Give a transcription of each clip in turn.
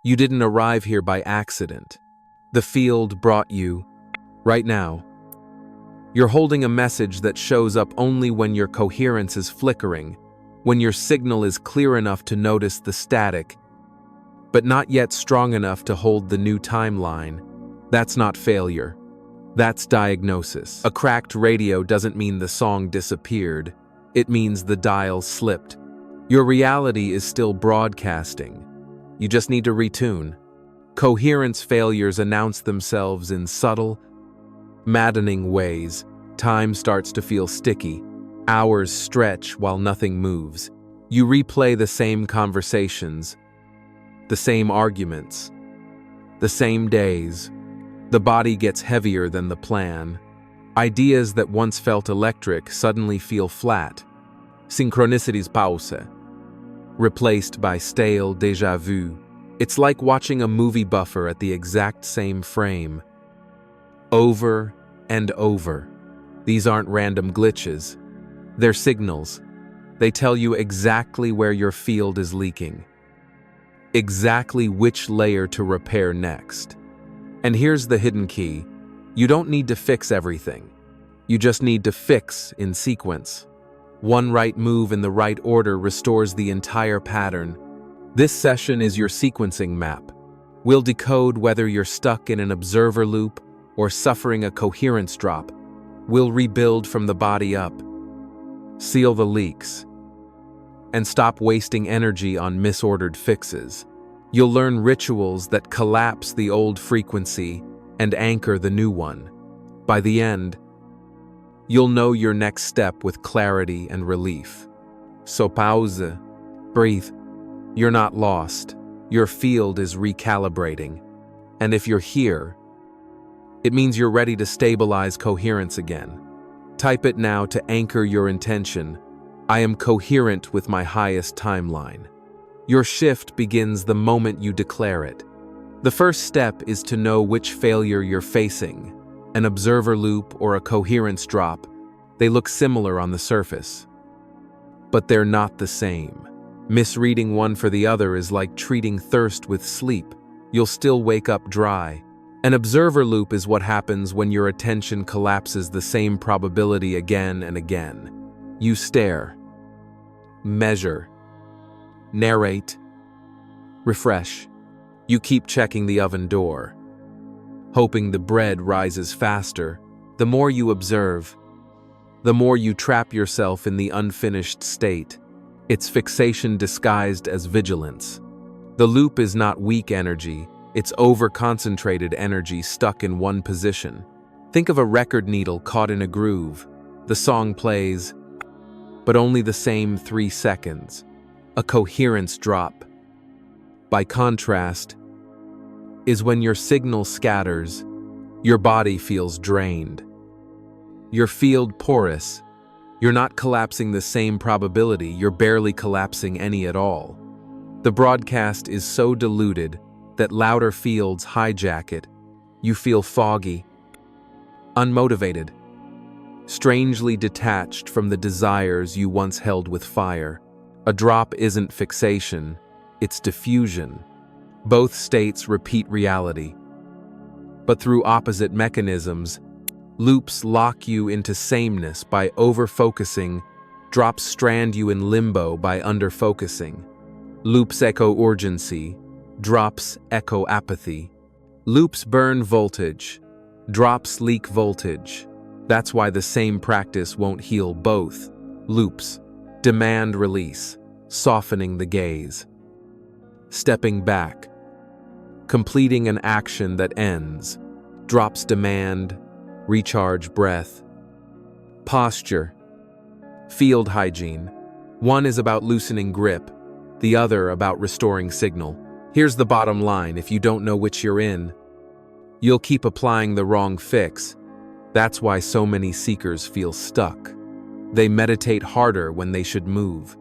You didn't arrive here by accident. The field brought you. Right now, you're holding a message that shows up only when your coherence is flickering, when your signal is clear enough to notice the static, but not yet strong enough to hold the new timeline. That's not failure. That's diagnosis. A cracked radio doesn't mean the song disappeared. It means the dial slipped. Your reality is still broadcasting. You just need to retune. Coherence failures announce themselves in subtle, maddening ways. Time starts to feel sticky. Hours stretch while nothing moves. You replay the same conversations, the same arguments, the same days. The body gets heavier than the plan. Ideas that once felt electric suddenly feel flat. Synchronicities pause, replaced by stale déjà vu. It's like watching a movie buffer at the exact same frame. Over and over. These aren't random glitches. They're signals. They tell you exactly where your field is leaking. Exactly which layer to repair next. And here's the hidden key. You don't need to fix everything. You just need to fix in sequence. One right move in the right order restores the entire pattern. This session is your sequencing map. We'll decode whether you're stuck in an observer loop or suffering a coherence drop. We'll rebuild from the body up. Seal the leaks. And stop wasting energy on misordered fixes. You'll learn rituals that collapse the old frequency and anchor the new one. By the end, you'll know your next step with clarity and relief. So pause, breathe. You're not lost. Your field is recalibrating. And if you're here, it means you're ready to stabilize coherence again. Type it now to anchor your intention. I am coherent with my highest timeline. Your shift begins the moment you declare it. The first step is to know which failure you're facing, an observer loop or a coherence drop. They look similar on the surface, but they're not the same. Misreading one for the other is like treating thirst with sleep. You'll still wake up dry. An observer loop is what happens when your attention collapses the same probability again and again. You stare, measure, narrate, refresh. You keep checking the oven door, hoping the bread rises faster. The more you observe, the more you trap yourself in the unfinished state. It's fixation disguised as vigilance. The loop is not weak energy, it's over-concentrated energy stuck in one position. Think of a record needle caught in a groove. The song plays, but only the same 3 seconds. A coherence drop, by contrast, is when your signal scatters, your body feels drained. Your field porous. You're not collapsing the same probability, you're barely collapsing any at all. The broadcast is so diluted that louder fields hijack it. You feel foggy, unmotivated, strangely detached from the desires you once held with fire. A drop isn't fixation, it's diffusion. Both states repeat reality, but through opposite mechanisms. Loops lock you into sameness by over-focusing, drops strand you in limbo by under-focusing. Loops echo urgency, drops echo apathy. Loops burn voltage, drops leak voltage. That's why the same practice won't heal both. Loops demand release, softening the gaze. Stepping back, completing an action that ends. Drops demand, recharge breath. Posture, field hygiene. One is about loosening grip, the other about restoring signal. Here's the bottom line: if you don't know which you're in, you'll keep applying the wrong fix. That's why so many seekers feel stuck. They meditate harder when they should move.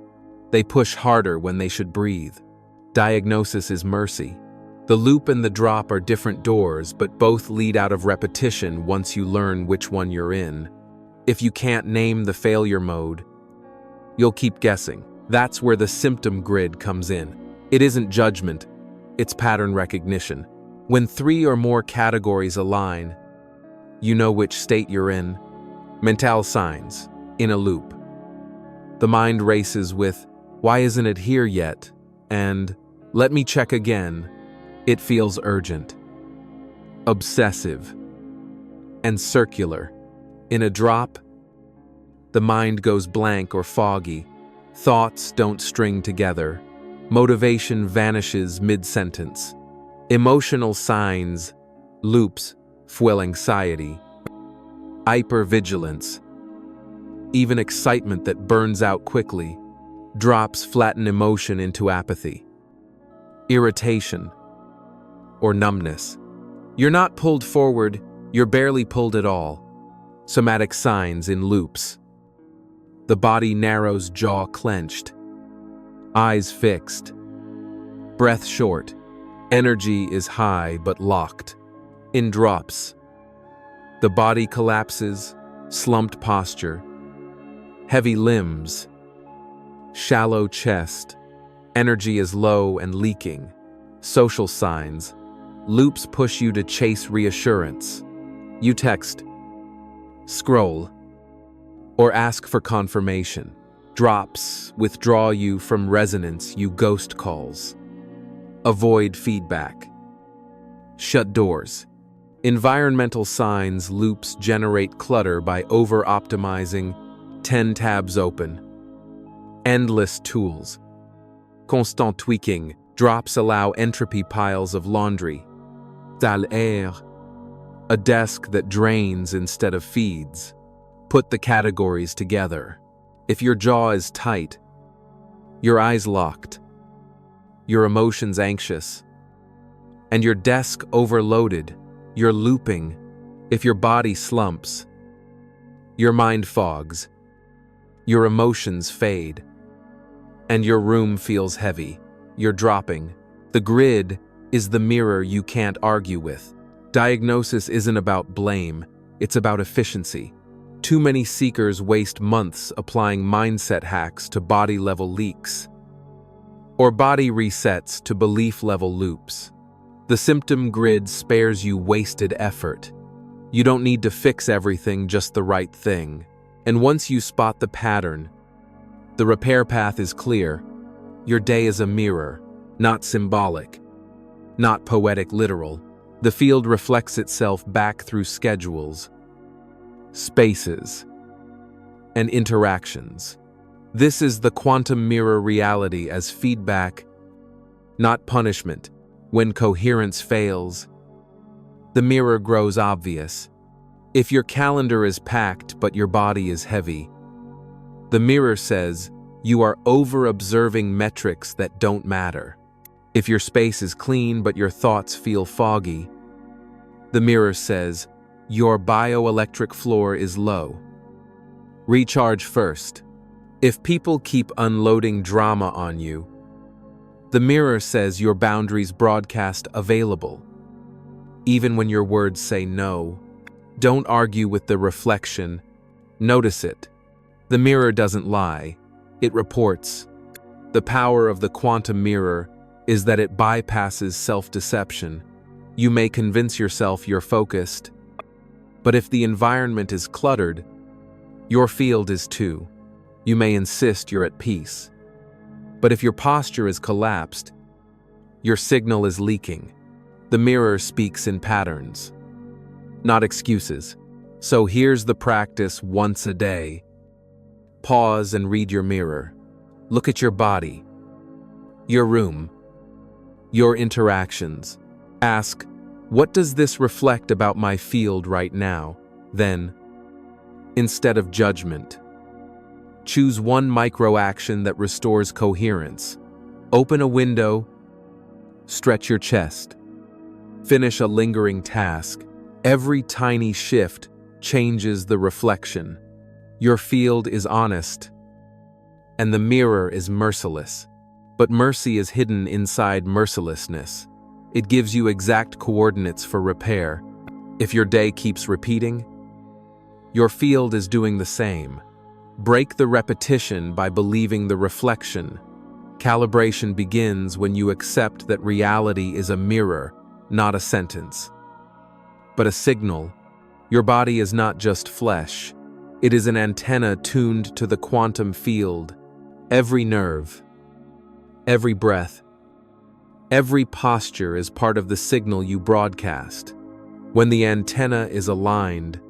They push harder when they should breathe. Diagnosis is mercy. The loop and the drop are different doors, but both lead out of repetition once you learn which one you're in. If you can't name the failure mode, you'll keep guessing. That's where the symptom grid comes in. It isn't judgment, It's pattern recognition. When 3 or more categories align, you know which state you're in. Mental signs, in a loop. The mind races with, "Why isn't it here yet?" and "Let me check again." It feels urgent, obsessive, and circular. In a drop, the mind goes blank or foggy. Thoughts don't string together. Motivation vanishes mid-sentence. Emotional signs, loops, fuel anxiety. Hypervigilance, even excitement that burns out quickly. Drops flatten emotion into apathy. Irritation, or numbness. You're not pulled forward, you're barely pulled at all. Somatic signs in loops. The body narrows, jaw clenched. Eyes fixed. Breath short. Energy is high but locked. In drops. The body collapses, slumped posture. Heavy limbs. Shallow chest. Energy is low and leaking. Social signs. Loops push you to chase reassurance. You text, scroll, or ask for confirmation. Drops withdraw you from resonance, you ghost calls. Avoid feedback. Shut doors. Environmental signs loops generate clutter by over-optimizing. 10 tabs open. Endless tools. Constant tweaking. Drops allow entropy piles of laundry. Air. A desk that drains instead of feeds. Put the categories together. If your jaw is tight, your eyes locked, your emotions anxious, and your desk overloaded, you're looping. If your body slumps, your mind fogs, your emotions fade, and your room feels heavy, you're dropping. The grid is the mirror you can't argue with. Diagnosis isn't about blame, it's about efficiency. Too many seekers waste months applying mindset hacks to body-level leaks, or body resets to belief-level loops. The symptom grid spares you wasted effort. You don't need to fix everything, just the right thing. And once you spot the pattern, the repair path is clear. Your day is a mirror, not symbolic, not poetic literal. The field reflects itself back through schedules, spaces, and interactions. This is the quantum mirror reality as feedback, not punishment. When coherence fails, the mirror grows obvious. If your calendar is packed but your body is heavy, the mirror says you are over-observing metrics that don't matter. If your space is clean but your thoughts feel foggy, the mirror says your bioelectric floor is low. Recharge first. If people keep unloading drama on you, the mirror says your boundaries broadcast available. Even when your words say no, don't argue with the reflection. Notice it. The mirror doesn't lie. It reports. The power of the quantum mirror is that it bypasses self-deception. You may convince yourself you're focused, but if the environment is cluttered, your field is too. You may insist you're at peace, but if your posture is collapsed, your signal is leaking. The mirror speaks in patterns, not excuses. So here's the practice once a day. Pause and read your mirror. Look at your body, your room, your interactions. Ask, what does this reflect about my field right now? Then, instead of judgment, choose one micro-action that restores coherence. Open a window, stretch your chest, finish a lingering task. Every tiny shift changes the reflection. Your field is honest, and the mirror is merciless. But mercy is hidden inside mercilessness. It gives you exact coordinates for repair. If your day keeps repeating, your field is doing the same. Break the repetition by believing the reflection. Calibration begins when you accept that reality is a mirror, not a sentence, but a signal. Your body is not just flesh. It is an antenna tuned to the quantum field. Every nerve, every breath, every posture is part of the signal you broadcast. When the antenna is aligned,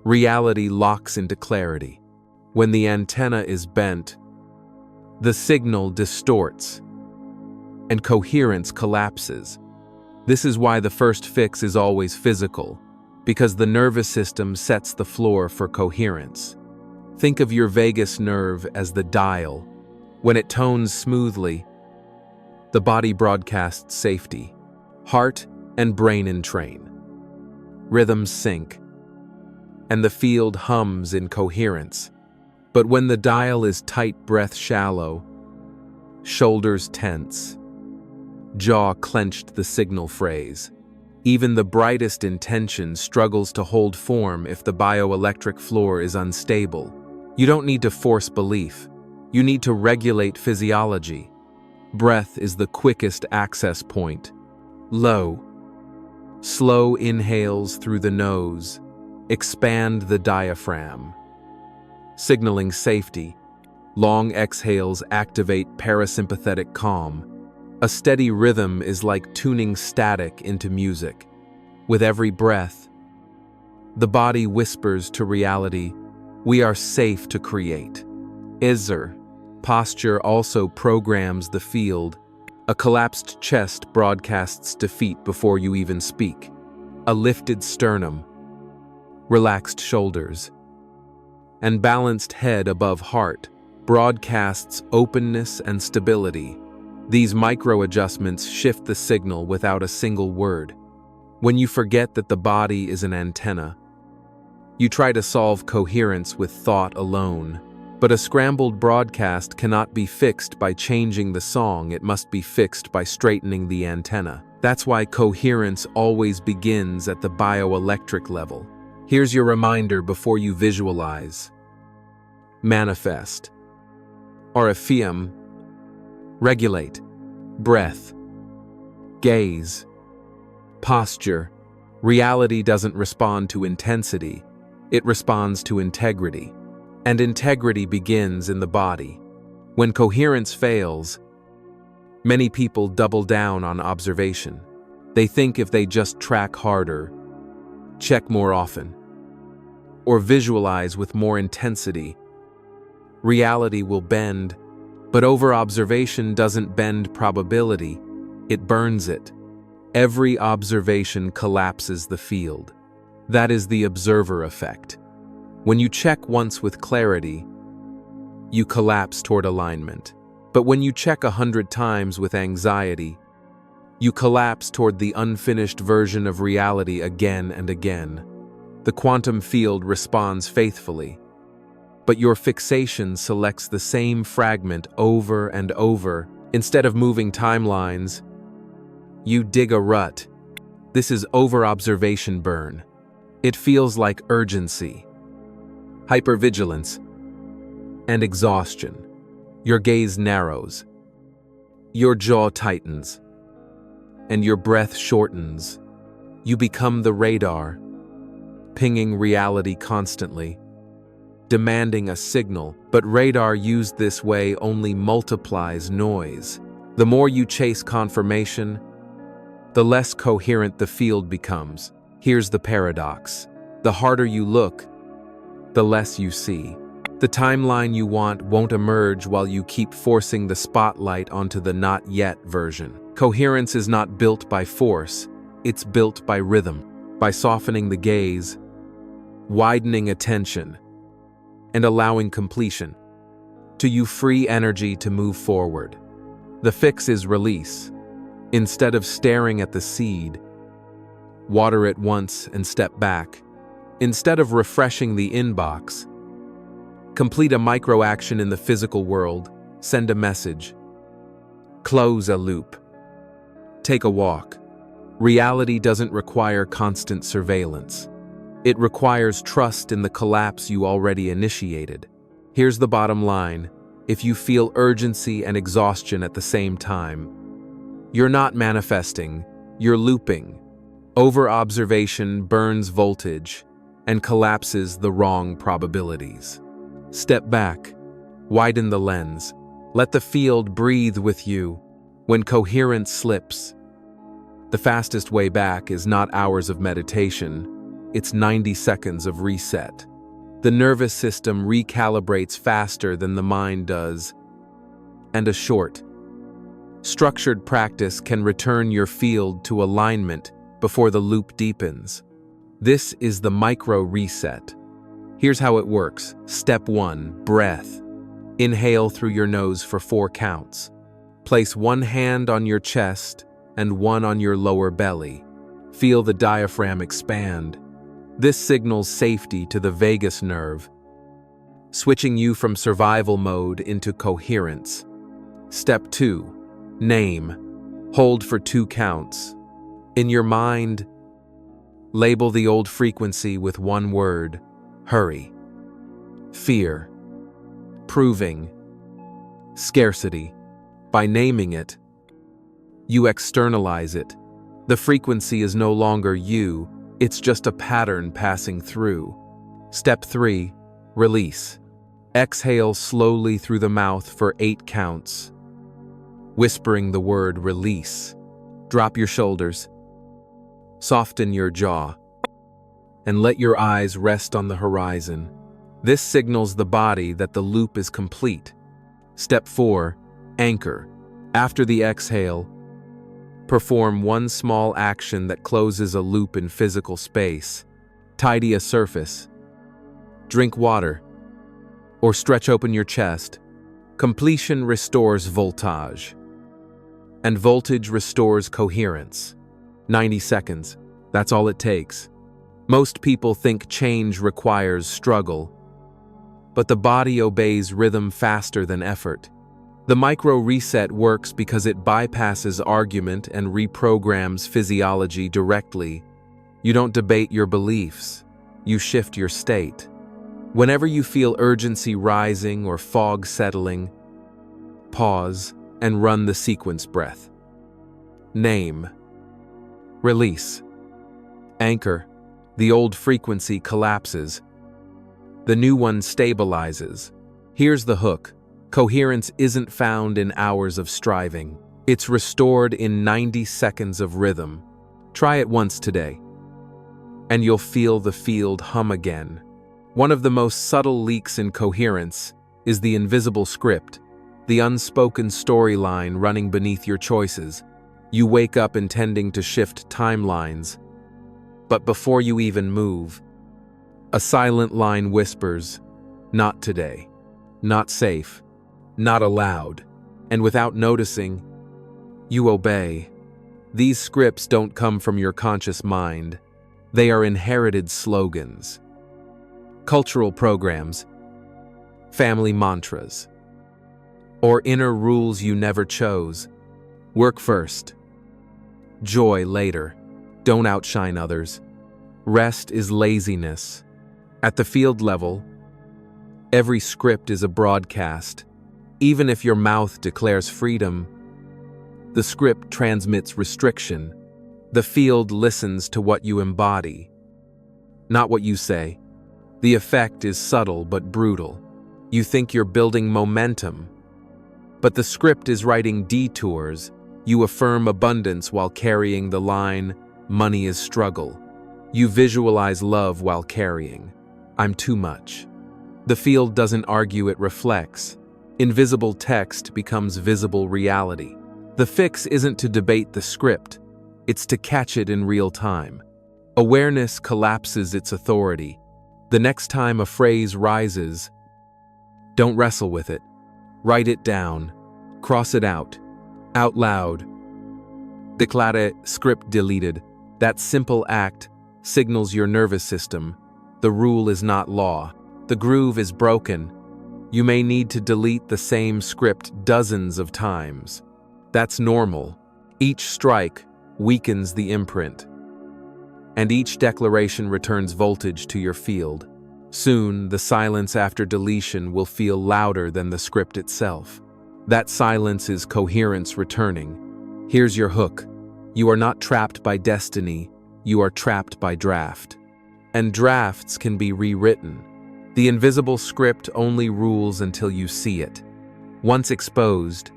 reality locks into clarity. When the antenna is bent, the signal distorts, and coherence collapses. This is why the first fix is always physical, because the nervous system sets the floor for coherence. Think of your vagus nerve as the dial. When it tones smoothly, the body broadcasts safety. Heart and brain entrain. Rhythms sync, and the field hums in coherence. But when the dial is tight, breath shallow, shoulders tense, jaw clenched, the signal phrase. Even the brightest intention struggles to hold form if the bioelectric floor is unstable. You don't need to force belief. You need to regulate physiology. Breath is the quickest access point. Low, slow inhales through the nose expand the diaphragm, signaling safety. Long exhales activate parasympathetic calm. A steady rhythm is like tuning static into music. With every breath, the body whispers to reality, "We are safe to create." Posture also programs the field. A collapsed chest broadcasts defeat before you even speak. A lifted sternum, relaxed shoulders, and balanced head above heart broadcasts openness and stability. These micro-adjustments shift the signal without a single word. When you forget that the body is an antenna, you try to solve coherence with thought alone. But a scrambled broadcast cannot be fixed by changing the song, it must be fixed by straightening the antenna. That's why coherence always begins at the bioelectric level. Here's your reminder before you visualize. Manifest. Orpheum. Regulate. Breath. Gaze. Posture. Reality doesn't respond to intensity, it responds to integrity. And integrity begins in the body. When coherence fails, many people double down on observation. They think if they just track harder, check more often, or visualize with more intensity, reality will bend. But over-observation doesn't bend probability, it burns it. Every observation collapses the field. That is the observer effect. When you check once with clarity, you collapse toward alignment. But when you check 100 times with anxiety, you collapse toward the unfinished version of reality again and again. The quantum field responds faithfully, but your fixation selects the same fragment over and over. Instead of moving timelines, you dig a rut. This is over-observation burn. It feels like urgency, hypervigilance, and exhaustion. Your gaze narrows, your jaw tightens, and your breath shortens. You become the radar, pinging reality constantly, demanding a signal. But radar used this way only multiplies noise. The more you chase confirmation, the less coherent the field becomes. Here's the paradox. The harder you look, the less you see. The timeline you want won't emerge while you keep forcing the spotlight onto the not yet version. Coherence is not built by force, it's built by rhythm, by softening the gaze, widening attention, and allowing completion. To you free energy to move forward. The fix is release. Instead of staring at the seed, water it once and step back. Instead of refreshing the inbox, complete a micro-action in the physical world, send a message, close a loop, take a walk. Reality doesn't require constant surveillance. It requires trust in the collapse you already initiated. Here's the bottom line. if you feel urgency and exhaustion at the same time. You're not manifesting, you're looping. Over-observation burns voltage and collapses the wrong probabilities. Step back, widen the lens, let the field breathe with you. When coherence slips, the fastest way back is not hours of meditation, it's 90 seconds of reset. The nervous system recalibrates faster than the mind does, and a short, structured practice can return your field to alignment before the loop deepens. This is the micro reset. Here's how it works. Step 1, breath. Inhale through your nose for 4 counts. Place one hand on your chest and one on your lower belly. Feel the diaphragm expand. This signals safety to the vagus nerve, switching you from survival mode into coherence. Step 2, name. Hold for 2 counts. In your mind, label the old frequency with one word: hurry, fear, proving, scarcity. By naming it, you externalize it. The frequency is no longer you, it's just a pattern passing through. Step 3, release. Exhale slowly through the mouth for 8 counts, whispering the word release. Drop your shoulders, soften your jaw, and let your eyes rest on the horizon. This signals the body that the loop is complete. Step 4, anchor. After the exhale, perform one small action that closes a loop in physical space. Tidy a surface, drink water, or stretch open your chest. Completion restores voltage, and voltage restores coherence. 90 seconds, that's all it takes. Most people think change requires struggle, but the body obeys rhythm faster than effort. The micro reset works because it bypasses argument and reprograms physiology directly. You don't debate your beliefs, you shift your state. Whenever you feel urgency rising or fog settling, pause and run the sequence breath. Name. Release. Anchor. The old frequency collapses. The new one stabilizes. Here's the hook. Coherence isn't found in hours of striving. It's restored in 90 seconds of rhythm. Try it once today, and you'll feel the field hum again. One of the most subtle leaks in coherence is the invisible script, the unspoken storyline running beneath your choices. You wake up intending to shift timelines, but before you even move, a silent line whispers, "Not today, not safe, not allowed," and without noticing, you obey. These scripts don't come from your conscious mind. They are inherited slogans, cultural programs, family mantras, or inner rules you never chose. Work first, joy later. Don't outshine others. Rest is laziness. At the field level, every script is a broadcast. Even if your mouth declares freedom, the script transmits restriction. The field listens to what you embody, not what you say. The effect is subtle but brutal. You think you're building momentum, but the script is writing detours. You affirm abundance while carrying the line, "Money is struggle." You visualize love while carrying, "I'm too much." The field doesn't argue, it reflects. Invisible text becomes visible reality. The fix isn't to debate the script, it's to catch it in real time. Awareness collapses its authority. The next time a phrase rises, don't wrestle with it. Write it down. Cross it out loud. Declare script deleted. That simple act signals your nervous system. The rule is not law. The groove is broken. You may need to delete the same script dozens of times. That's normal. Each strike weakens the imprint, and each declaration returns voltage to your field. Soon, the silence after deletion will feel louder than the script itself. That silence is coherence returning. Here's your hook. You are not trapped by destiny, you are trapped by draft. And drafts can be rewritten. The invisible script only rules until you see it. Once exposed,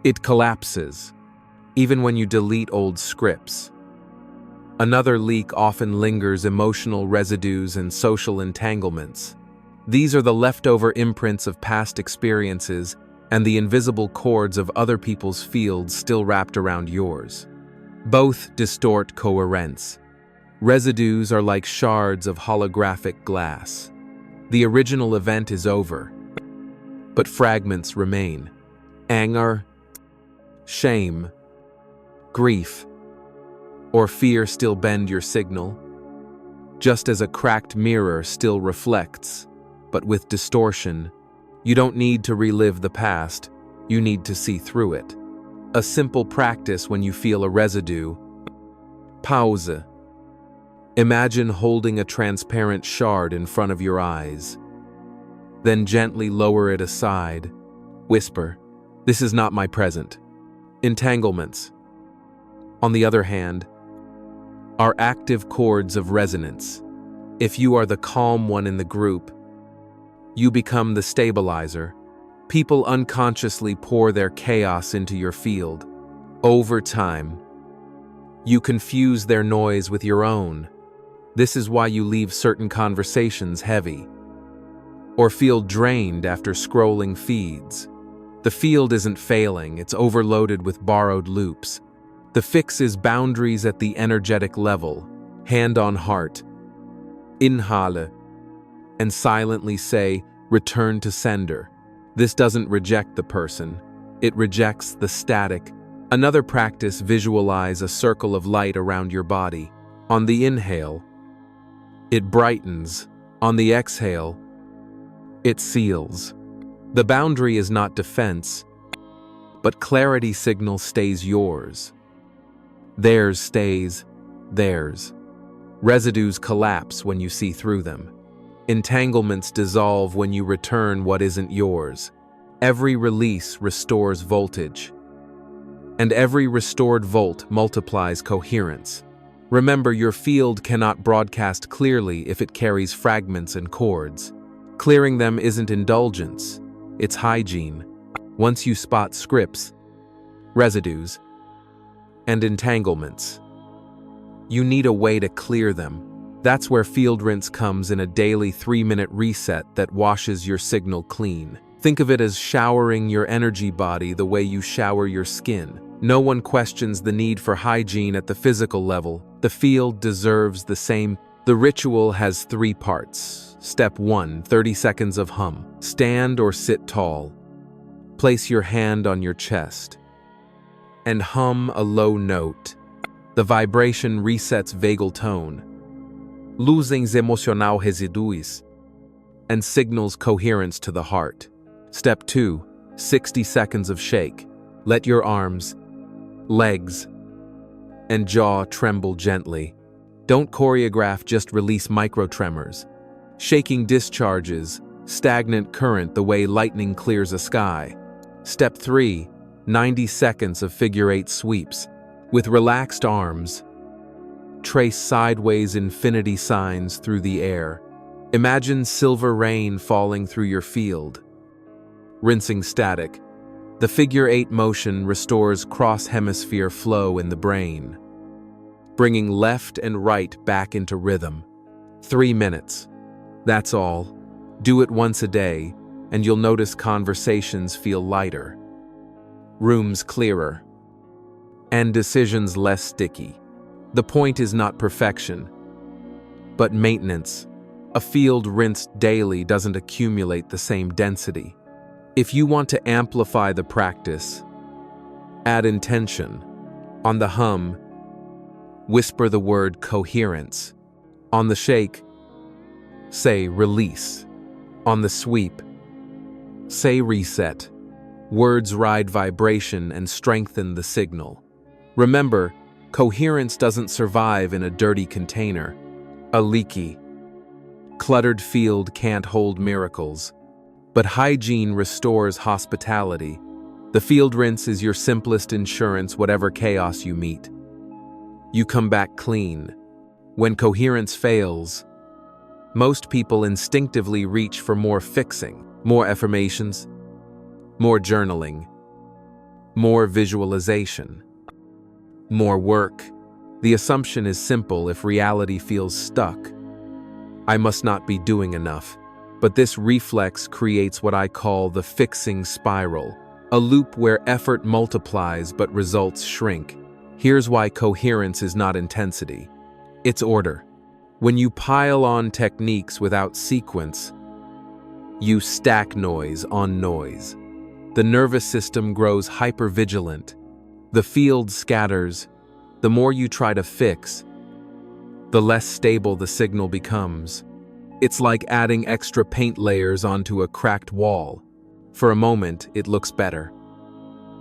it collapses, even when you delete old scripts. Another leak often lingers: emotional residues and social entanglements. These are the leftover imprints of past experiences and the invisible cords of other people's fields still wrapped around yours. Both distort coherence. Residues are like shards of holographic glass. The original event is over, but fragments remain. Anger, shame, grief, or fear still bend your signal, just as a cracked mirror still reflects, but with distortion. You don't need to relive the past, you need to see through it. A simple practice when you feel a residue. Pause. Imagine holding a transparent shard in front of your eyes. Then gently lower it aside. Whisper, "This is not my present." Entanglements, on the other hand, are active chords of resonance. If you are the calm one in the group, you become the stabilizer. People unconsciously pour their chaos into your field. Over time, you confuse their noise with your own. This is why you leave certain conversations heavy, or feel drained after scrolling feeds. The field isn't failing, it's overloaded with borrowed loops. The fix is boundaries at the energetic level. Hand on heart. Inhale, and silently say, "Return to sender." This doesn't reject the person, it rejects the static. Another practice: visualize a circle of light around your body. On the inhale, it brightens. On the exhale, it seals. The boundary is not defense, but clarity signal stays yours. Theirs stays theirs. Residues collapse when you see through them. Entanglements dissolve when you return what isn't yours. Every release restores voltage, and every restored volt multiplies coherence. Remember, your field cannot broadcast clearly if it carries fragments and chords. Clearing them isn't indulgence, it's hygiene. Once you spot scripts, residues, and entanglements, you need a way to clear them. That's where Field Rinse comes in, a daily 3-minute reset that washes your signal clean. Think of it as showering your energy body the way you shower your skin. No one questions the need for hygiene at the physical level. The field deserves the same. The ritual has 3 parts. Step 1, 30 seconds of hum. Stand or sit tall. Place your hand on your chest and hum a low note. The vibration resets vagal tone, losing emocional residues, and signals coherence to the heart. Step 2, 60 seconds of shake. Let your arms, legs, and jaw tremble gently. Don't choreograph, just release micro-tremors. Shaking discharges stagnant current the way lightning clears a sky. Step 3, 90 seconds of figure-8 sweeps. With relaxed arms, trace sideways infinity signs through the air. Imagine silver rain falling through your field. Rinsing static. The figure-8 motion restores cross-hemisphere flow in the brain, bringing left and right back into rhythm. 3 minutes. That's all. Do it once a day, and you'll notice conversations feel lighter, rooms clearer, and decisions less sticky. The point is not perfection, but maintenance. A field rinsed daily doesn't accumulate the same density. If you want to amplify the practice, add intention. On the hum, whisper the word coherence. On the shake, say release. On the sweep, say reset. Words ride vibration and strengthen the signal. Remember, coherence doesn't survive in a dirty container, a leaky, Cluttered field can't hold miracles, but hygiene restores hospitality. The field rinse is your simplest insurance whatever chaos you meet. You come back clean. When coherence fails, most people instinctively reach for more fixing, more affirmations, more journaling, more visualization, more work. The assumption is simple if reality feels stuck. I must not be doing enough. But this reflex creates what I call the fixing spiral, a loop where effort multiplies but results shrink. Here's why coherence is not intensity. It's order. When you pile on techniques without sequence, you stack noise on noise. The nervous system grows hypervigilant. The field scatters. The more you try to fix, the less stable the signal becomes. It's like adding extra paint layers onto a cracked wall. For a moment, it looks better.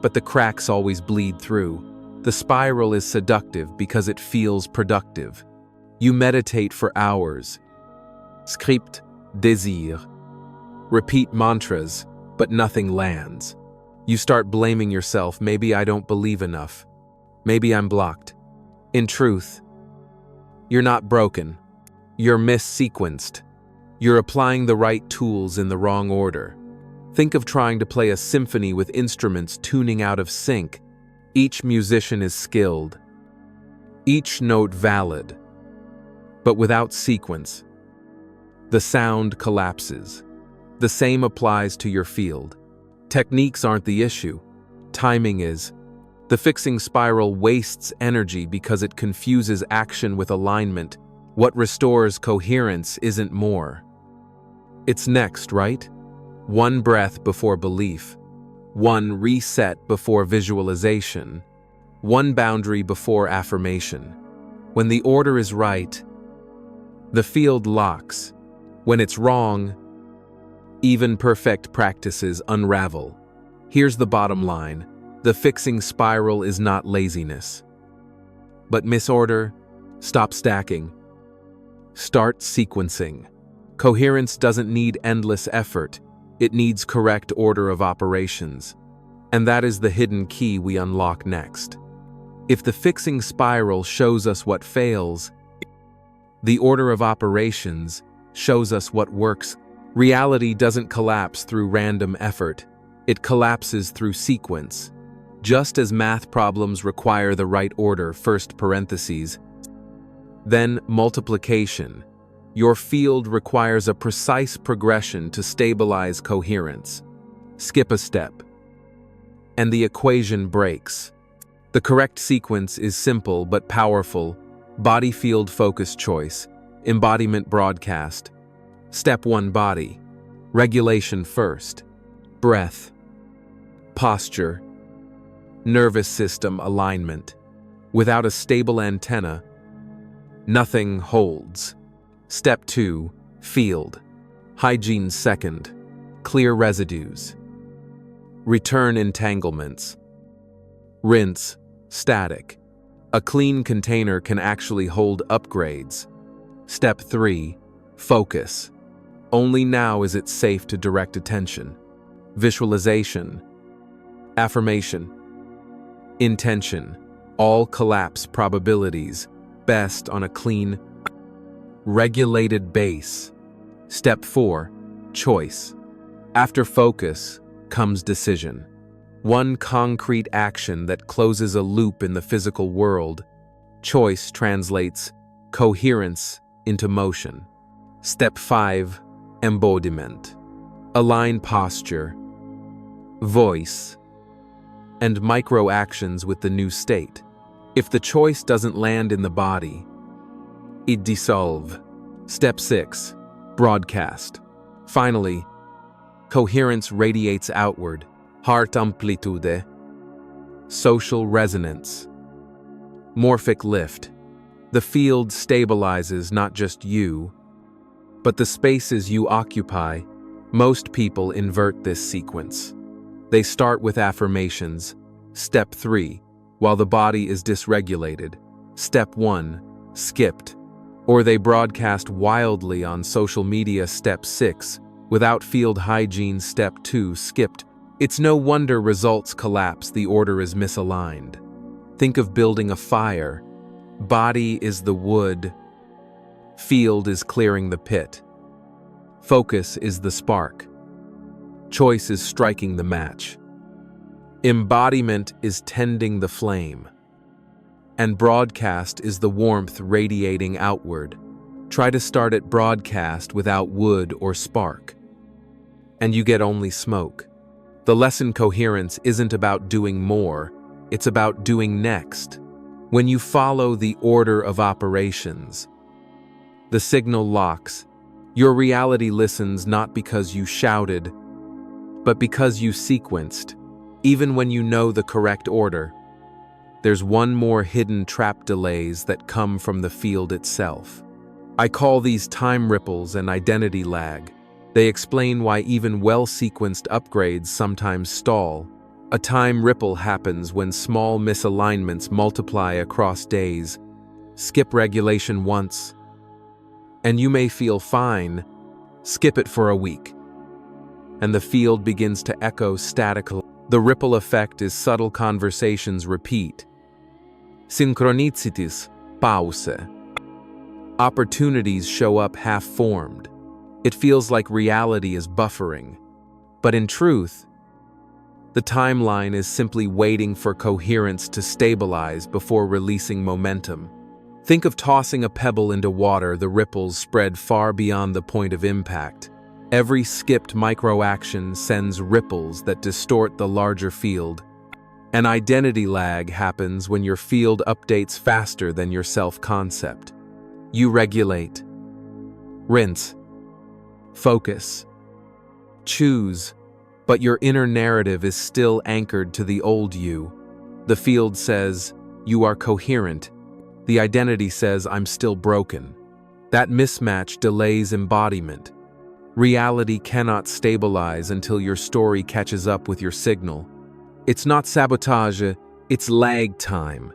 But the cracks always bleed through. The spiral is seductive because it feels productive. You meditate for hours. Script, désir. Repeat mantras, but nothing lands. You start blaming yourself. Maybe I don't believe enough. Maybe I'm blocked. In truth, you're not broken. You're missequenced. You're applying the right tools in the wrong order. Think of trying to play a symphony with instruments tuning out of sync. Each musician is skilled, each note valid, but without sequence, the sound collapses. The same applies to your field. Techniques aren't the issue. Timing is. The fixing spiral wastes energy because it confuses action with alignment. What restores coherence isn't more. It's next, right? One breath before belief. One reset before visualization. One boundary before affirmation. When the order is right, the field locks. When it's wrong, even perfect practices unravel. Here's the bottom line. The fixing spiral is not laziness, but misorder. Stop stacking. Start sequencing. Coherence doesn't need endless effort. It needs correct order of operations. And that is the hidden key we unlock next. If the fixing spiral shows us what fails, the order of operations shows us what works. Reality doesn't collapse through random effort. It collapses through sequence. Just as math problems require the right order, first parentheses, then multiplication, your field requires a precise progression to stabilize coherence. Skip a step, and the equation breaks. The correct sequence is simple but powerful. Body field focus choice, embodiment broadcast. Step 1, body. Regulation first. Breath. Posture. Nervous system alignment. Without a stable antenna, nothing holds. Step 2, field. Hygiene second. Clear residues. Return entanglements. Rinse, static. A clean container can actually hold upgrades. Step 3, focus. Only now is it safe to direct attention. Visualization. Affirmation. Intention. All collapse probabilities, best on a clean, regulated base. Step 4, choice. After focus comes decision. One concrete action that closes a loop in the physical world. Choice translates coherence into motion. Step 5, embodiment. Align posture, voice, and micro-actions with the new state. If the choice doesn't land in the body, it dissolve. Step 6, broadcast. Finally, coherence radiates outward. Heart amplitude, social resonance, morphic lift. The field stabilizes not just you, but the spaces you occupy. Most people invert this sequence. They start with affirmations. Step 3, while the body is dysregulated. Step 1, skipped. Or they broadcast wildly on social media step 6, without field hygiene step 2 skipped. It's no wonder results collapse, the order is misaligned. Think of building a fire. Body is the wood. Field is clearing the pit. Focus is the spark. Choice is striking the match. Embodiment is tending the flame. And broadcast is the warmth radiating outward. Try to start at broadcast without wood or spark, and you get only smoke. The lesson coherence isn't about doing more, it's about doing next. When you follow the order of operations, the signal locks. Your reality listens not because you shouted, but because you sequenced, even when you know the correct order. There's one more hidden trap: delays that come from the field itself. I call these time ripples and identity lag. They explain why even well-sequenced upgrades sometimes stall. A time ripple happens when small misalignments multiply across days. Skip regulation once, and you may feel fine. Skip it for a week, and the field begins to echo statically. The ripple effect is subtle conversations repeat. Synchronicities, pause. Opportunities show up half-formed. It feels like reality is buffering. But in truth, the timeline is simply waiting for coherence to stabilize before releasing momentum. Think of tossing a pebble into water. The ripples spread far beyond the point of impact. Every skipped microaction sends ripples that distort the larger field. An identity lag happens when your field updates faster than your self-concept. You regulate, rinse, focus, choose, but your inner narrative is still anchored to the old you. The field says, you are coherent. The identity says, I'm still broken. That mismatch delays embodiment. Reality cannot stabilize until your story catches up with your signal. It's not sabotage, it's lag time,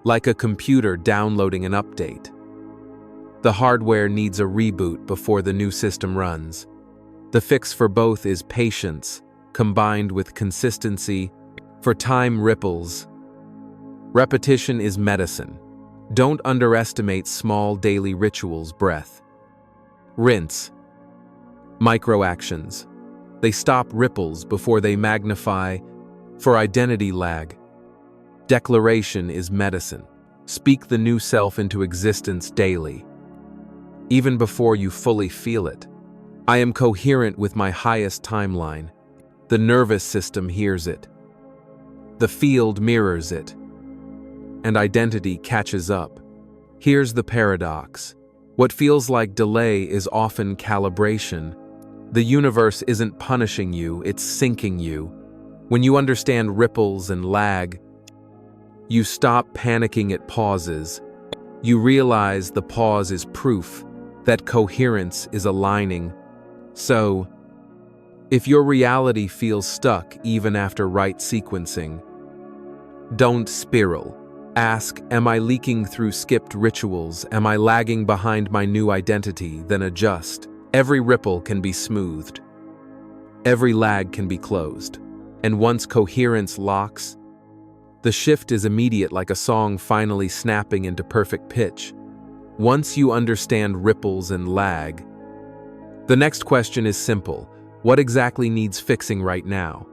like a computer downloading an update. The hardware needs a reboot before the new system runs. The fix for both is patience, combined with consistency. For time ripples, repetition is medicine. Don't underestimate small daily rituals. Breath, rinse, microactions. They stop ripples before they magnify. For identity lag, declaration is medicine. Speak the new self into existence daily, even before you fully feel it. I am coherent with my highest timeline. The nervous system hears it. The field mirrors it. And identity catches up. Here's the paradox. What feels like delay is often calibration. The universe isn't punishing you, it's syncing you. When you understand ripples and lag, you stop panicking at pauses. You realize the pause is proof that coherence is aligning. So, if your reality feels stuck even after right sequencing, don't spiral. Ask, am I leaking through skipped rituals? Am I lagging behind my new identity? Then adjust. Every ripple can be smoothed. Every lag can be closed. And once coherence locks, the shift is immediate, like a song finally snapping into perfect pitch. Once you understand ripples and lag, the next question is simple. What exactly needs fixing right now?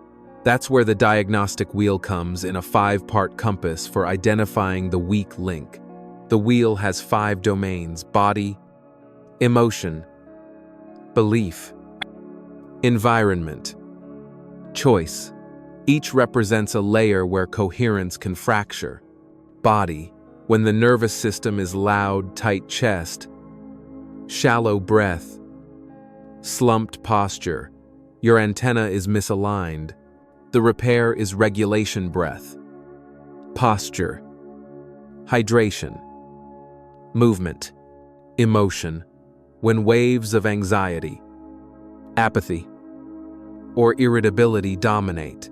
That's where the diagnostic wheel comes in, a 5-part compass for identifying the weak link. The wheel has 5 domains: body, emotion, belief, environment, choice. Each represents a layer where coherence can fracture. Body, when the nervous system is loud, tight chest, shallow breath, slumped posture. Your antenna is misaligned. The repair is regulation breath. Posture, hydration, movement, emotion. When waves of anxiety, apathy, or irritability dominate,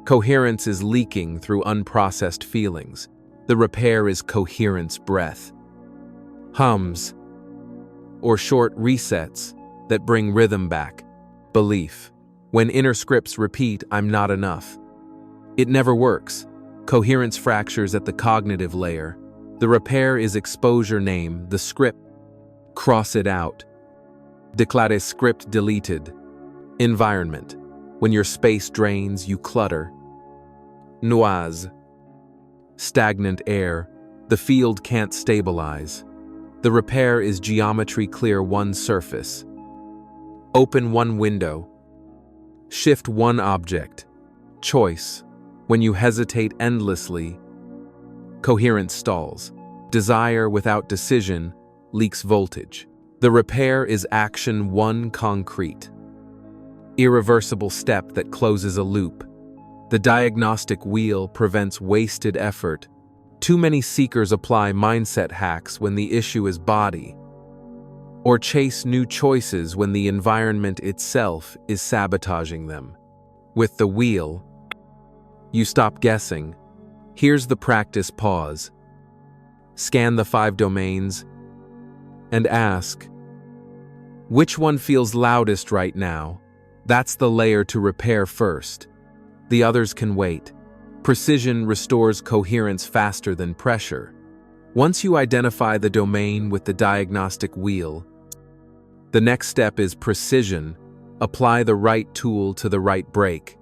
coherence is leaking through unprocessed feelings. The repair is coherence breath. hums, or short resets that bring rhythm back. Belief. When inner scripts repeat, "I'm not enough." It never works. Coherence fractures at the cognitive layer. The repair is exposure. Name the script. Cross it out. Declare script deleted. Environment. When your space drains, you clutter. Noise. Stagnant air. The field can't stabilize. The repair is geometry. Clear one surface. Open one window. Shift one object. Choice. When you hesitate endlessly, coherence stalls. Desire without decision leaks voltage. The repair is action. One concrete, irreversible step that closes a loop. The diagnostic wheel prevents wasted effort. Too many seekers apply mindset hacks when the issue is body, or chase new choices when the environment itself is sabotaging them. With the wheel, you stop guessing. Here's the practice pause. Scan the 5 domains and ask, which one feels loudest right now? That's the layer to repair first. The others can wait. Precision restores coherence faster than pressure. Once you identify the domain with the diagnostic wheel, the next step is precision. Apply the right tool to the right break.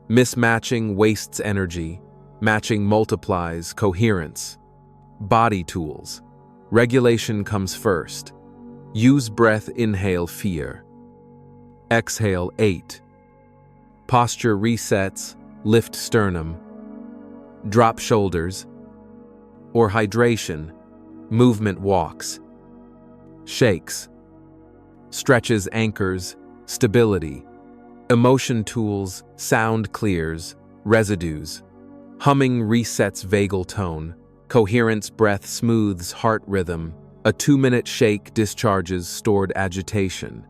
Mismatching wastes energy. Matching multiplies coherence. Body tools. Regulation comes first. Use breath. Inhale fear. Exhale 8. Posture resets. Lift sternum. Drop shoulders. Or hydration. Movement walks. Shakes. Stretches anchors. Stability. Emotion tools. Sound clears. Residues. Humming resets vagal tone. Coherence breath smooths heart rhythm. A 2-minute shake discharges stored agitation.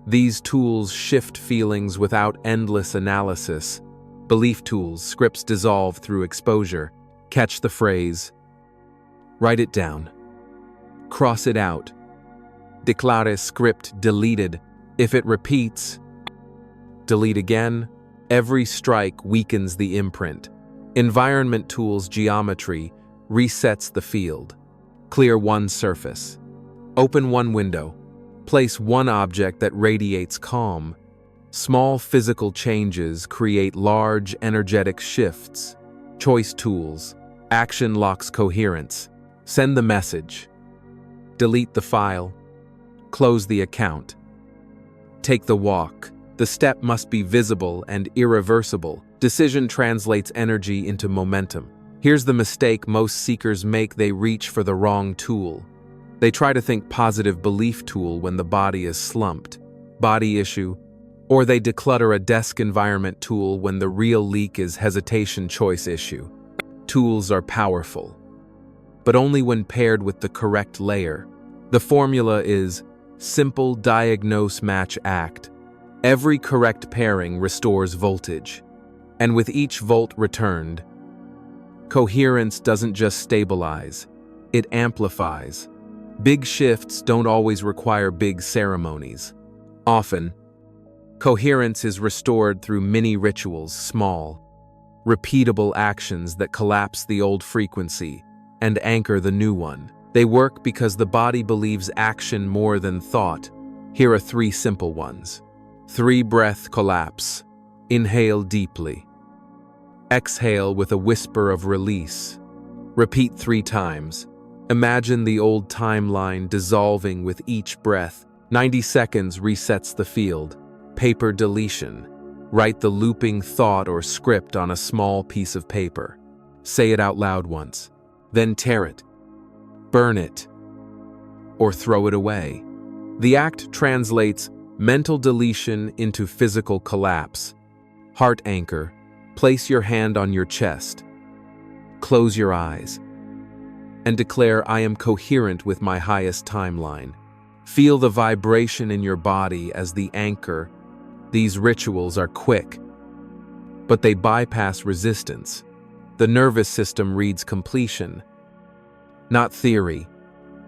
These tools shift feelings without endless analysis. Belief tools. Scripts dissolve through exposure. Catch the phrase. Write it down. Cross it out. Declare script deleted. If it repeats, delete again. Every strike weakens the imprint. Environment tools. Geometry resets the field. Clear one surface. Open one window. Place one object that radiates calm. Small physical changes create large energetic shifts. Choice tools. Action locks coherence. Send the message. Delete the file. Close the account. Take the walk. The step must be visible and irreversible. Decision translates energy into momentum. Here's the mistake most seekers make. They reach for the wrong tool. They try to think positive belief tool when the body is slumped. Body issue. Or they declutter a desk environment tool when the real leak is hesitation choice issue. Tools are powerful, but only when paired with the correct layer. The formula is simple: diagnose, match, act. Every correct pairing restores voltage. And with each volt returned, coherence doesn't just stabilize, it amplifies. Big shifts don't always require big ceremonies. Often, coherence is restored through mini rituals, small, repeatable actions that collapse the old frequency and anchor the new one. They work because the body believes action more than thought. Here are 3 simple ones. 3 breath collapse. Inhale deeply. Exhale with a whisper of release. Repeat 3 times. Imagine the old timeline dissolving with each breath. 90 seconds resets the field. Paper deletion. Write the looping thought or script on a small piece of paper. Say it out loud once. Then tear it, burn it, or throw it away. The act translates mental deletion into physical collapse. Heart anchor. Place your hand on your chest. Close your eyes. And declare, I am coherent with my highest timeline. Feel the vibration in your body as the anchor. These rituals are quick, but they bypass resistance. The nervous system reads completion, not theory.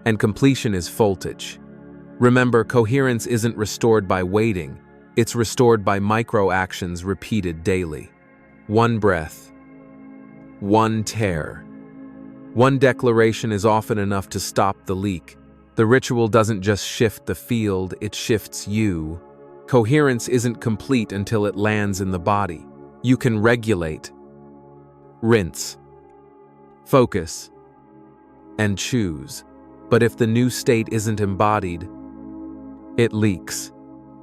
and completion is voltage. Remember, coherence isn't restored by waiting, it's restored by micro-actions repeated daily. One breath, one tear. One declaration is often enough to stop the leak. The ritual doesn't just shift the field, it shifts you. Coherence isn't complete until it lands in the body. You can regulate, rinse, focus, and choose. But if the new state isn't embodied, it leaks.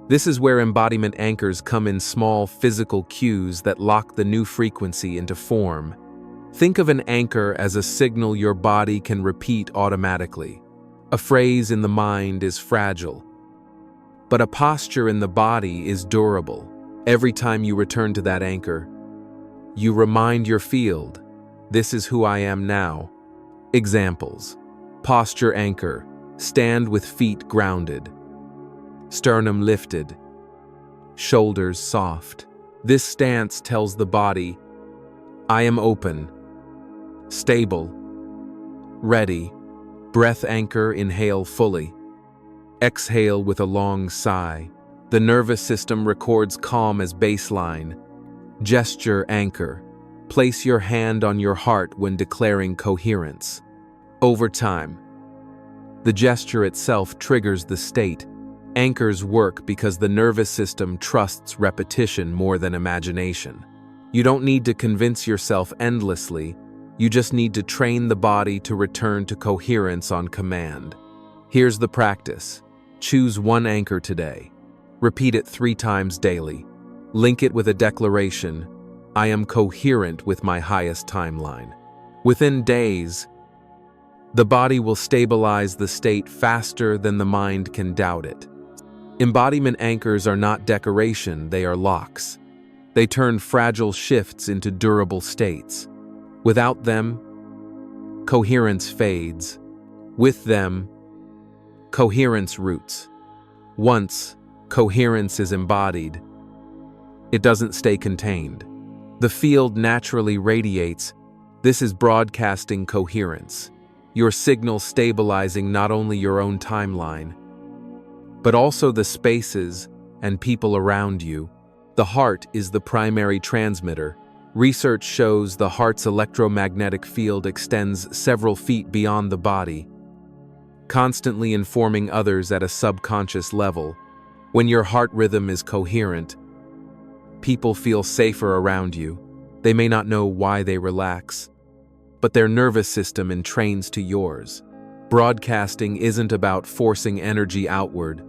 This is where embodiment anchors come in, small physical cues that lock the new frequency into form. Think of an anchor as a signal your body can repeat automatically. A phrase in the mind is fragile, but a posture in the body is durable. Every time you return to that anchor, you remind your field, this is who I am now. Examples: posture anchor, stand with feet grounded, sternum lifted, shoulders soft. This stance tells the body, I am open, stable, ready. Breath anchor, inhale fully. Exhale with a long sigh. The nervous system records calm as baseline. Gesture anchor. Place your hand on your heart when declaring coherence. Over time, the gesture itself triggers the state. Anchors work because the nervous system trusts repetition more than imagination. You don't need to convince yourself endlessly. You just need to train the body to return to coherence on command. Here's the practice. Choose one anchor today. Repeat it 3 times daily. Link it with a declaration, I am coherent with my highest timeline. Within days, the body will stabilize the state faster than the mind can doubt it. Embodiment anchors are not decoration, they are locks. They turn fragile shifts into durable states. Without them, coherence fades. With them, coherence roots. Once coherence is embodied, it doesn't stay contained. The field naturally radiates. This is broadcasting coherence. Your signal stabilizing not only your own timeline, but also the spaces and people around you. The heart is the primary transmitter. Research shows the heart's electromagnetic field extends several feet beyond the body, constantly informing others at a subconscious level. When your heart rhythm is coherent, people feel safer around you. They may not know why they relax, but their nervous system entrains to yours. Broadcasting isn't about forcing energy outward,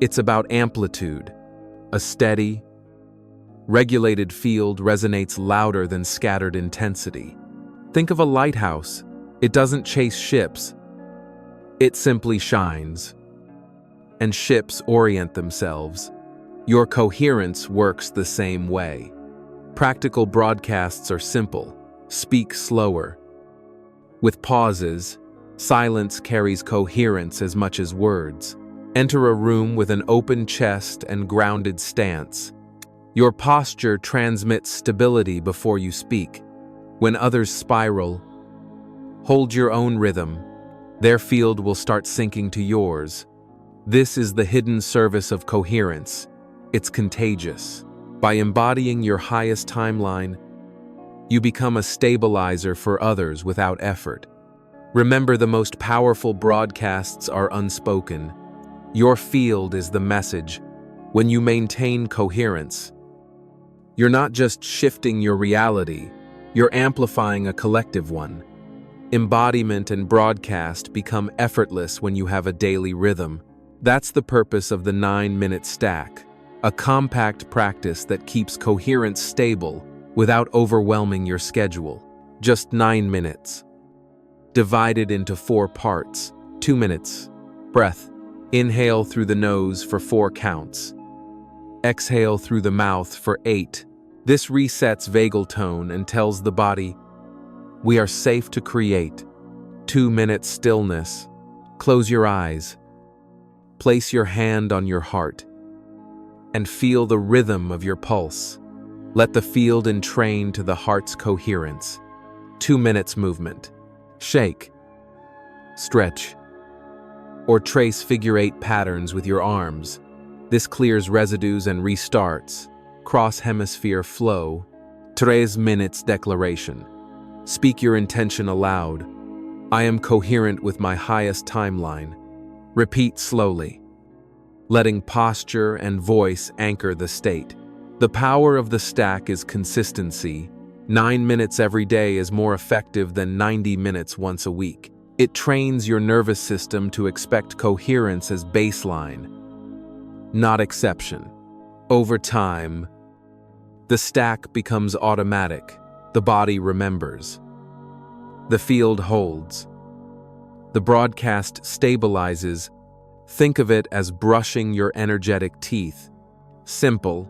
it's about amplitude. A steady, regulated field resonates louder than scattered intensity. Think of a lighthouse. It doesn't chase ships. It simply shines. And ships orient themselves. Your coherence works the same way. Practical broadcasts are simple. Speak slower. With pauses, silence carries coherence as much as words. Enter a room with an open chest and grounded stance. Your posture transmits stability before you speak. When others spiral, hold your own rhythm. Their field will start syncing to yours. This is the hidden service of coherence. It's contagious. By embodying your highest timeline, you become a stabilizer for others without effort. Remember, the most powerful broadcasts are unspoken. Your field is the message. When you maintain coherence, you're not just shifting your reality, you're amplifying a collective one. Embodiment and broadcast become effortless when you have a daily rhythm. That's the purpose of the 9-minute stack, a compact practice that keeps coherence stable without overwhelming your schedule. Just 9 minutes. Divided into 4 parts. 2 minutes. Breath. Inhale through the nose for 4 counts. Exhale through the mouth for 8. This resets vagal tone and tells the body, we are safe to create. 2 minutes stillness. Close your eyes. Place your hand on your heart and feel the rhythm of your pulse. Let the field entrain to the heart's coherence. 2 minutes movement. Shake. Stretch. or trace figure-8 patterns with your arms. This clears residues and restarts. Cross-hemisphere flow. 3 minutes declaration. Speak your intention aloud. I am coherent with my highest timeline. Repeat slowly, letting posture and voice anchor the state. The power of the stack is consistency. 9 minutes every day is more effective than 90 minutes once a week. It trains your nervous system to expect coherence as baseline, not exception. Over time, the stack becomes automatic. The body remembers. The field holds. The broadcast stabilizes. Think of it as brushing your energetic teeth. Simple,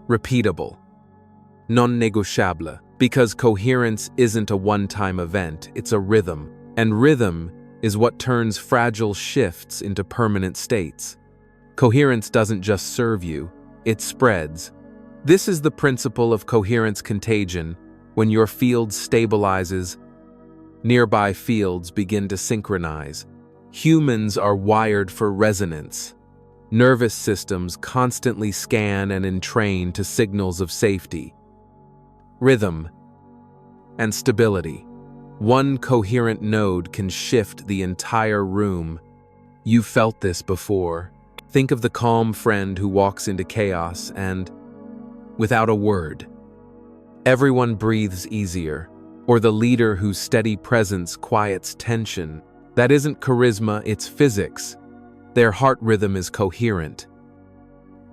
repeatable, non-negotiable. Because coherence isn't a one-time event, it's a rhythm. And rhythm is what turns fragile shifts into permanent states. Coherence doesn't just serve you, it spreads. This is the principle of coherence contagion. When your field stabilizes, nearby fields begin to synchronize. Humans are wired for resonance. Nervous systems constantly scan and entrain to signals of safety, rhythm, and stability. One coherent node can shift the entire room. You've felt this before. Think of the calm friend who walks into chaos and, without a word, everyone breathes easier. Or the leader whose steady presence quiets tension. That isn't charisma, it's physics. Their heart rhythm is coherent.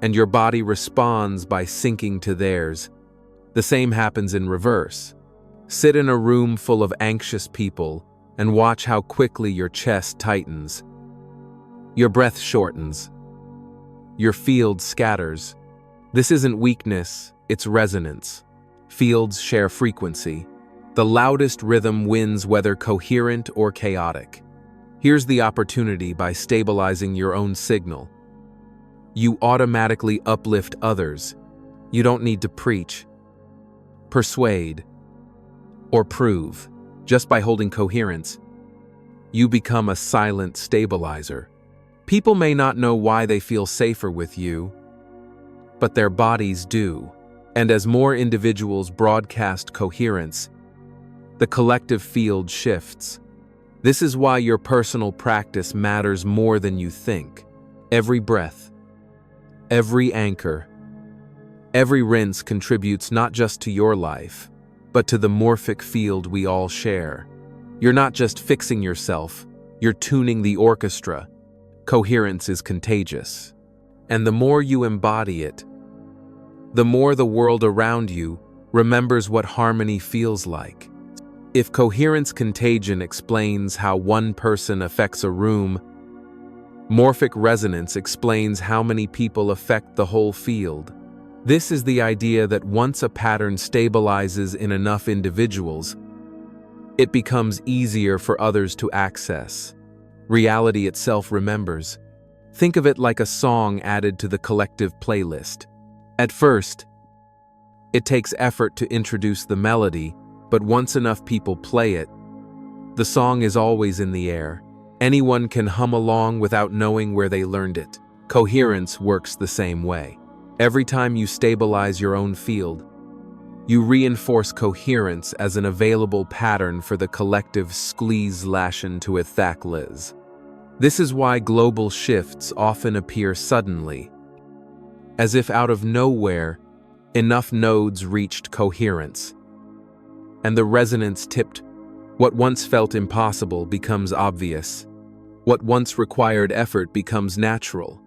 And your body responds by syncing to theirs. The same happens in reverse. Sit in a room full of anxious people and watch how quickly your chest tightens. Your breath shortens. Your field scatters. This isn't weakness, it's resonance. Fields share frequency. The loudest rhythm wins whether coherent or chaotic. Here's the opportunity by stabilizing your own signal. You automatically uplift others. You don't need to preach, persuade, or prove. Just by holding coherence, you become a silent stabilizer. People may not know why they feel safer with you, but their bodies do. And as more individuals broadcast coherence, the collective field shifts. This is why your personal practice matters more than you think. Every breath, every anchor, every rinse contributes not just to your life, but to the morphic field we all share. You're not just fixing yourself, you're tuning the orchestra. Coherence is contagious. And the more you embody it, the more the world around you remembers what harmony feels like. If coherence contagion explains how one person affects a room, morphic resonance explains how many people affect the whole field. This is the idea that once a pattern stabilizes in enough individuals, it becomes easier for others to access. Reality itself remembers. Think of it like a song added to the collective playlist. At first, it takes effort to introduce the melody, but once enough people play it, the song is always in the air. Anyone can hum along without knowing where they learned it. Coherence works the same way. Every time you stabilize your own field, you reinforce coherence as an available pattern for the collective squeeze-lation to ethakliz. This is why global shifts often appear suddenly. As if out of nowhere, enough nodes reached coherence, and the resonance tipped. What once felt impossible becomes obvious. What once required effort becomes natural.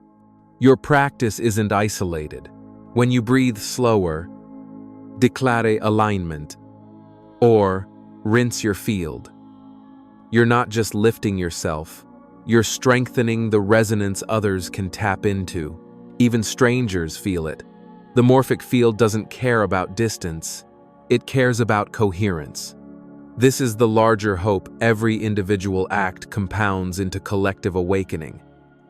Your practice isn't isolated. When you breathe slower, declare alignment, or rinse your field, you're not just lifting yourself, you're strengthening the resonance others can tap into. Even strangers feel it. The morphic field doesn't care about distance, it cares about coherence. This is the larger hope every individual act compounds into collective awakening.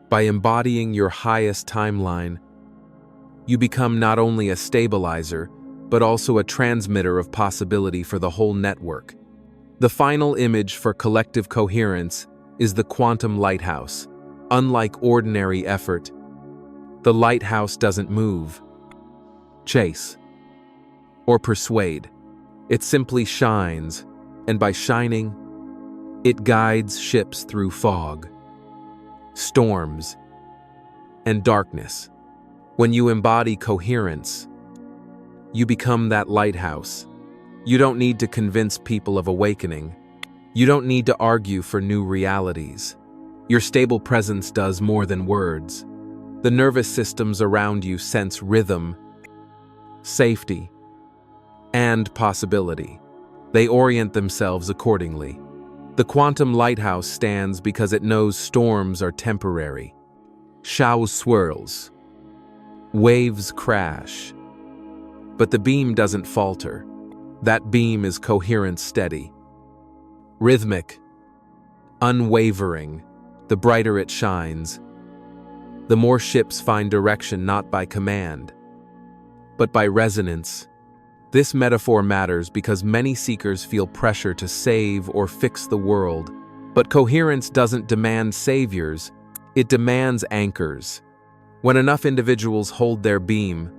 By embodying your highest timeline, you become not only a stabilizer, but also a transmitter of possibility for the whole network. The final image for collective coherence is the quantum lighthouse. Unlike ordinary effort, the lighthouse doesn't move, chase, or persuade. It simply shines, and by shining, it guides ships through fog, storms, and darkness. When you embody coherence, you become that lighthouse. You don't need to convince people of awakening. You don't need to argue for new realities. Your stable presence does more than words. The nervous systems around you sense rhythm, safety, and possibility. They orient themselves accordingly. The quantum lighthouse stands because it knows storms are temporary. Showers swirls, waves crash, but the beam doesn't falter. That beam is coherent, steady, rhythmic, unwavering. The brighter it shines, the more ships find direction not by command, but by resonance. This metaphor matters because many seekers feel pressure to save or fix the world. But coherence doesn't demand saviors, it demands anchors. When enough individuals hold their beam,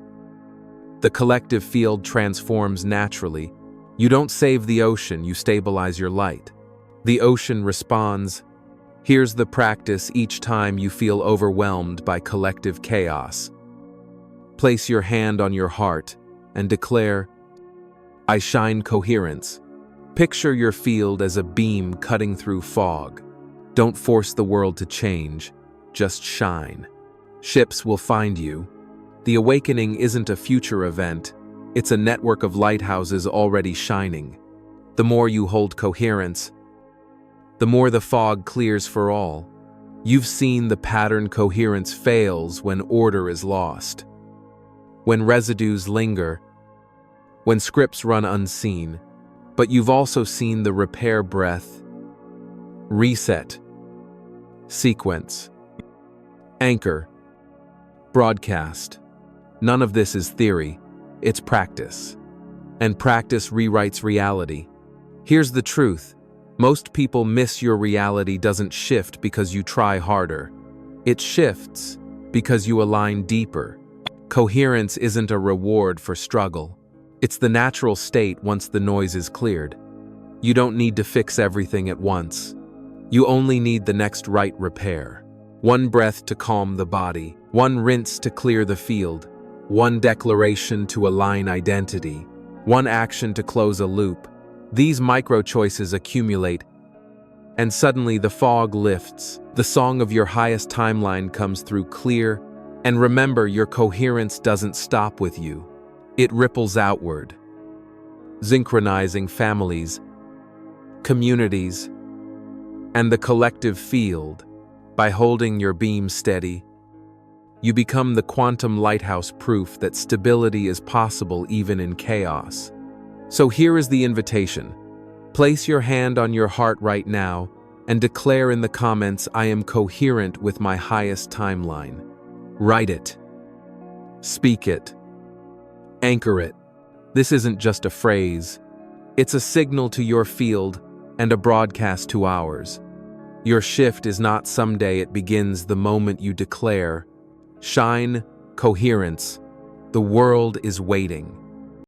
the collective field transforms naturally. You don't save the ocean, you stabilize your light. The ocean responds. Here's the practice each time you feel overwhelmed by collective chaos. Place your hand on your heart and declare, I shine coherence. Picture your field as a beam cutting through fog. Don't force the world to change, just shine. Ships will find you. The awakening isn't a future event, it's a network of lighthouses already shining. The more you hold coherence, the more the fog clears for all. You've seen the pattern coherence fails when order is lost, when residues linger, when scripts run unseen. But you've also seen the repair breath, reset, sequence, anchor, broadcast. None of this is theory, it's practice. And practice rewrites reality. Here's the truth. Most people miss your reality doesn't shift because you try harder. It shifts because you align deeper. Coherence isn't a reward for struggle. It's the natural state once the noise is cleared. You don't need to fix everything at once. You only need the next right repair. One breath to calm the body, one rinse to clear the field, one declaration to align identity, one action to close a loop. These micro-choices accumulate, and suddenly the fog lifts. The song of your highest timeline comes through clear, and remember, your coherence doesn't stop with you. It ripples outward, synchronizing families, communities, and the collective field. By holding your beam steady, you become the quantum lighthouse, proof that stability is possible even in chaos. So here is the invitation. Place your hand on your heart right now and declare in the comments, I am coherent with my highest timeline. Write it. Speak it. Anchor it. This isn't just a phrase. It's a signal to your field and a broadcast to ours. Your shift is not someday, it begins the moment you declare, shine coherence. The world is waiting.